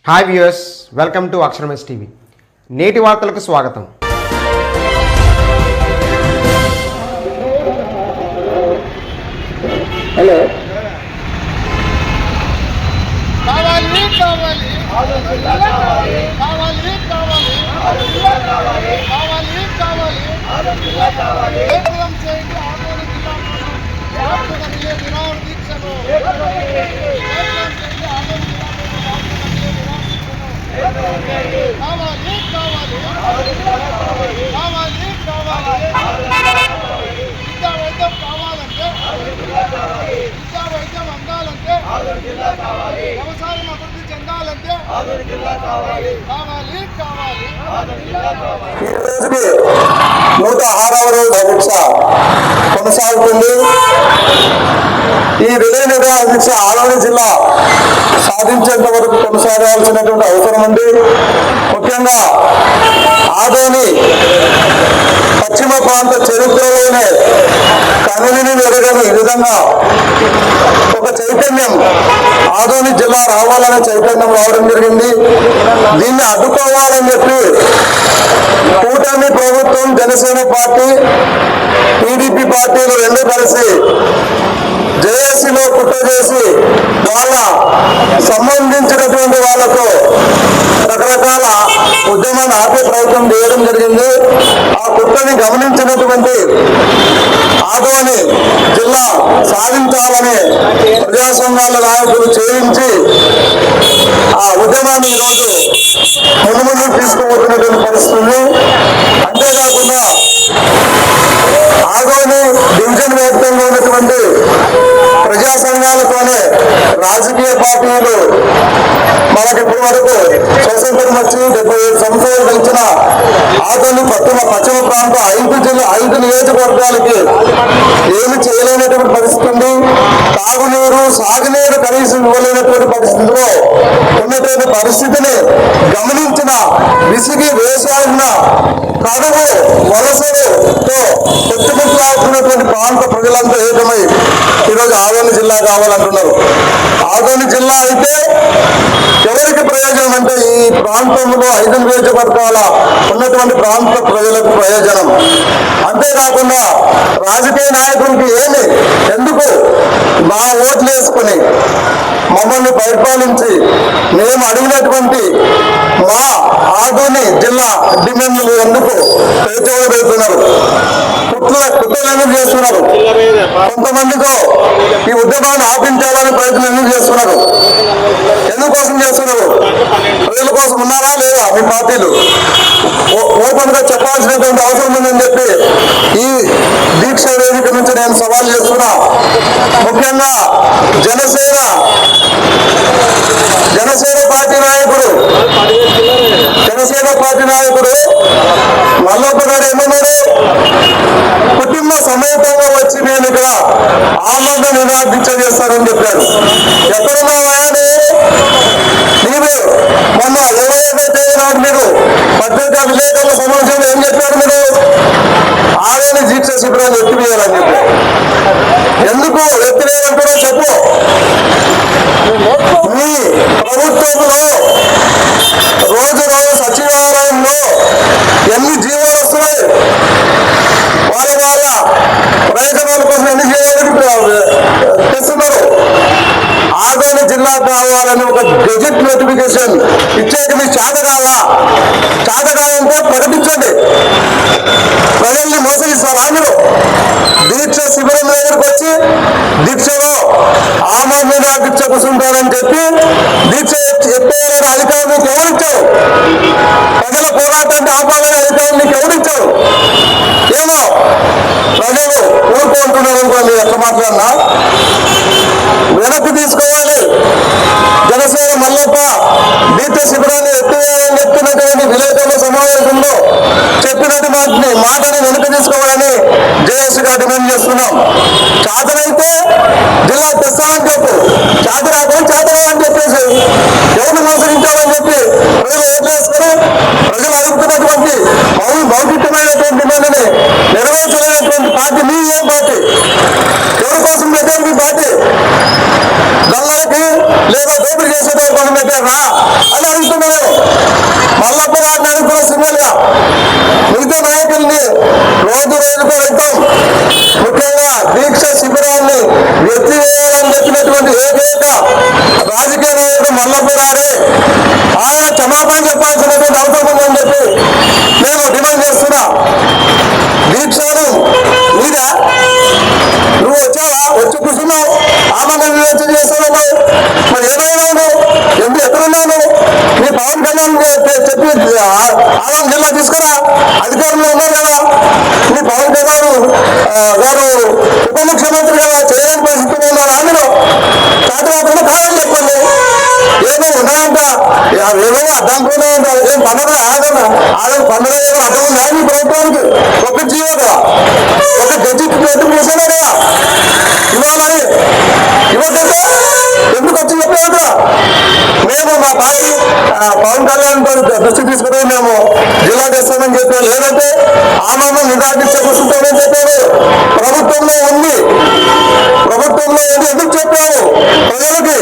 Hi viewers, welcome to అక్షరం yes TV. నేటి వార్తలకు స్వాగతం. హలో కావాలి కావాలి కావాలి కావాలి కావాలి కావాలి ఏకం చేయండి. ఆందోళన జిల్లా నిరాహార దీక్షను ఏకం చేయండి. కావాలి కావాలి కావాలి కావాలి విద్యా వైద్యం కావాలంటే విద్యా వైద్యం అందాలంటే వ్యవసాయం అభివృద్ధి చెందాలంటే కావాలి కావాలి 106వ రోజు దీక్ష కొనసాగుతుంది. ఈ విలయ నిరాహార దీక్ష ఆదోని జిల్లా సాధించేంత వరకు కొనసాగాల్సినటువంటి అవసరం ఉంది. ముఖ్యంగా ఆదోని పశ్చిమ ప్రాంత చరిత్రలోనే కనువిని వెరగని విధంగా ఒక చైతన్యం ఆదోని జిల్లా రావాలనే చైతన్యం రావడం జరిగింది. దీన్ని అడ్డుకోవాలని చెప్పి కూటమి ప్రభుత్వం, జనసేన పార్టీ, టీడీపీ పార్టీలు రెండు కలిసి జేఏసీలో కుట్ర చేసి వాళ్ళ సంబంధించినటువంటి వాళ్ళతో రకరకాల ఉద్యమాన్ని ఆపే ప్రయత్నం చేయడం జరిగింది. ఆ కుట్రని గమనించినటువంటి ఆదోని జిల్లా సాధించాలని ప్రజా సంఘాల నాయకులు చేయించి ఆ ఉద్యమాన్ని ఈరోజు ముందు తీసుకుపోతున్నటువంటి పరిస్థితి. అంతేకాకుండా ఆదోని డివిజన్ వ్యాప్తంగా ఉన్నటువంటి ప్రజా సంఘాలతోనే రాజకీయ పార్టీలు మనకి ఇప్పటి వరకు స్వతంత్రం వచ్చి 75 సంవత్సరాలు గడిచిన ఆదోని పశ్చిమ ప్రాంత 5 నియోజకవర్గాలకి ఏమి చేయలేనటువంటి పరిస్థితి ఉంది. తాగునీరు, సాగునీరు కనీసం ఇవ్వలేనటువంటి పరిస్థితిలో ఉన్నటువంటి పరిస్థితిని గమనించిన విసిగి వేసాడిన కడుగు వలసలతో పెట్టుకుంటున్నటువంటి ప్రాంత ప్రజలంతా ఏకమై ఈరోజు ఆదోని జిల్లా కావాలంటున్నారు. ఆదోని జిల్లా అయితే ఎవరికి ప్రయోజనం అంటే ఈ ప్రాంతంలో 5 నియోజకవర్గాల ఉన్నటువంటి ప్రాంత ప్రజలకు ప్రయోజనం. అంతేకాకుండా రాజకీయ నాయకులకి ఏమి ఎందుకు మా ఓట్లు వేసుకుని మమ్మల్ని పరిపాలించి మేము అడిగినటువంటి మా ఆదోని జిల్లా డిమాండ్లు ఎందుకు పేదోడు పెడుతున్నారు, కుట్రలు ఎందుకు చేస్తున్నారు, కొంతమందితో ఈ ఉద్యమాన్ని ఆపించాలని ప్రయత్నం ఎందుకు చేస్తున్నారు, ఎందుకోసం చేస్తున్నారు, ప్రజల కోసం ఉన్నారా లేదా మీ పార్టీలు ఓపెన్ గా చెప్పాల్సినటువంటి అవసరం ఉందని చెప్పి ఈ దీక్ష వేదిక నుంచి నేను సవాల్ చేస్తున్నా. ముఖ్యంగా జనసేన పార్టీ నాయకుడు మల్లప్ప గారు ఏమన్నారు, కుటుంబ సమేతంగా వచ్చి నేను ఇక్కడ ఆమరణ నిరాహార దీక్ష చేస్తానని చెప్పారు. ఎక్కడున్నావా నీవు? మొన్న 21వ తేదీ నాడు మీరు పత్రికా విలేకరుల సమావేశంలో ఏం చెప్పారు? మీరు ఆదోని దీక్ష శిబిరాన్ని ఎత్తివేయాలని చెప్పారు. ఎందుకు ఎత్తివేయాలంటారో చెప్పు. మీ ప్రభుత్వంలో రోజు సచివాలయంలో ఎన్ని జీవోలు వస్తున్నాయి, వాళ్ళ ప్రయోజనాల కోసం ఎన్ని జీవోలు తెస్తున్నారు. ఆదోని జిల్లా కావాలని ఒక గెజెట్ నోటిఫికేషన్ ఇచ్చేది మీ చేత కాదంటే ప్రకటించండి. ప్రజల్ని మోసగిస్తారు. అందరూ దీక్ష శిబిరం దగ్గరకు వచ్చి దీక్షలో ఆమరణ నిరాహార దీక్ష కూర్చుంటారని చెప్పి దీక్ష ఎత్తేయాలని అధికారులు నీకు ఎవరిచ్చారు? ప్రజల పోరాటాన్ని ఆపాలని అధికారులు నీకు ఎవరిచ్చారు? ఏమో ప్రజలు ఊరుకుంటున్నారు అనుకోండి. ఎట్లా మాట్లాడినా వెనక్కి తీసుకోవాలి. జనసేన మల్లప్ప దీక్ష శిబిరాన్ని ఎత్తివేయాలని చెప్తున్నటువంటి విలేకరుల సమావేశంలో చెప్పినట్టు మాటని వెనక్కి తీసుకోవాలని జేఏసీగా డిమాండ్ చేస్తున్నాం. చాతనైతే జిల్లా తెస్తామని చెప్పు, చాత రాకుండా చాతరావని చెప్పేసి ఎవరిని మోసగించాలని చెప్పి ప్రజలు ఓట్లేసుకొని ప్రజలు అడుగుతున్నటువంటి భౌతికమైనటువంటి డిమాండ్ని నెరవేర్చలేనటువంటి పార్టీ మీ ఏం పార్టీ? ఎవరి కోసం పెట్టారు మీ పార్టీ? దళాలకి లేదా దోపిడీ చేసేదాని కోసం పెట్టారా అని మల్లప్ప గారిని కూడా సింగల్ గా మిగతా నాయకుల్ని రోజు రోజుకు రైతాం ముఖ్యంగా దీక్ష శిబిరాన్ని ఎత్తివేయాలని చెప్పినటువంటి ఏకైక రాజకీయ నాయకుడు మల్లప్ప గారే. ఆయన క్షమాపణ చెప్పాల్సినటువంటి అవసరం ఉందని చెప్పి నేను డిమాండ్ చేస్తున్నా. దీక్షను నీదా, నువ్వు వచ్చావా, వచ్చి కూర్చున్నావు, ఆమెను వివేచన చేస్తున్నావు, మరి ఏమైనా ఎందుకు ఎక్కడున్నాను? నీ పవన్ కళ్యాణ్ చెప్పి ఆమె జిల్లా తీసుకురా, అధికారంలో ఉన్నారు కదా. నీ పవన్ కళ్యాణ్ గారు ఉప ముఖ్యమంత్రి కదా, చేయడానికి పరిస్థితి ఉన్నారు. ఆమెను కాకపోతే కాదని చెప్పండి. ఏదో ఉన్నాయంట, ఏదో అడ్డంకునే ఉంటారు. ఏం పండుగ ఆదరణ ఆదరణ పండుగ ఏదో అడ్డం ఉందా మీ ప్రభుత్వానికి? ఒక జీవోగా ఒక గజ్జి కూర్చున్నా కదా ఇవ్వాలని ఇవ్వకంటే ఎందుకు వచ్చి చెప్పారు? మేము మా పార్టీ పవన్ కళ్యాణ్ దృష్టి తీసుకుని మేము జిల్లా చేస్తామని చెప్పాను. లేదంటే ఆమెను నిరాకరించే కూర్చుంటామని చెప్పారు. ప్రభుత్వంలో ఉంది ఎందుకు చెప్పాము ప్రజలకి?